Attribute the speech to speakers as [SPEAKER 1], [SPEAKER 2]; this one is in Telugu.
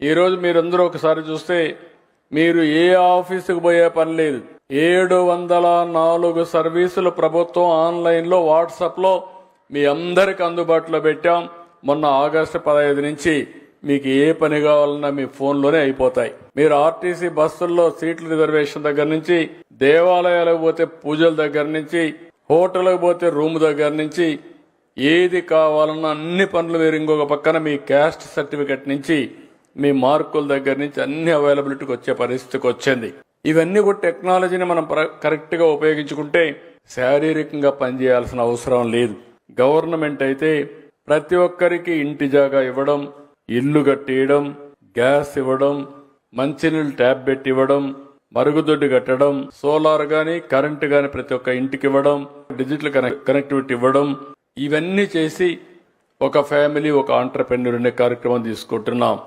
[SPEAKER 1] ఈరోజు మీరందరూ ఒకసారి చూస్తే మీరు ఏ ఆఫీసుకు పోయే పని లేదు. 704 సర్వీసులు ప్రభుత్వం ఆన్లైన్లో వాట్సాప్లో మీ అందరికి అందుబాటులో పెట్టాం. మొన్న ఆగస్టు 15 నుంచి మీకు ఏ పని కావాలన్నా మీ ఫోన్లోనే అయిపోతాయి. మీరు ఆర్టీసీ బస్సుల్లో సీట్ల రిజర్వేషన్ దగ్గర నుంచి, దేవాలయాలకు పోతే పూజల దగ్గర నుంచి, హోటల్కి పోతే రూమ్ దగ్గర నుంచి ఏది కావాలన్నా అన్ని పనులు మీరు ఇంకొక పక్కన మీ క్యాస్ట్ సర్టిఫికెట్ నుంచి మీ మార్కుల దగ్గర నుంచి అన్ని అవైలబిలిటీకి వచ్చే పరిస్థితికి వచ్చింది. ఇవన్నీ కూడా టెక్నాలజీని మనం కరెక్ట్ గా ఉపయోగించుకుంటే శారీరకంగా పనిచేయాల్సిన అవసరం లేదు. గవర్నమెంట్ అయితే ప్రతి ఒక్కరికి ఇంటి జాగా ఇవ్వడం, ఇల్లు కట్టియడం, గ్యాస్ ఇవ్వడం, మంచినీళ్ళు ట్యాప్ పెట్టి ఇవ్వడం, మరుగుదొడ్డి కట్టడం, సోలార్ గాని కరెంటు గాని ప్రతి ఒక్క ఇంటికి ఇవ్వడం, డిజిటల్ కనెక్టివిటీ ఇవ్వడం, ఇవన్నీ చేసి ఒక ఫ్యామిలీ ఒక ఆంటర్‌ప్రెన్యూర్ అనే కార్యక్రమం తీసుకుంటున్నాం.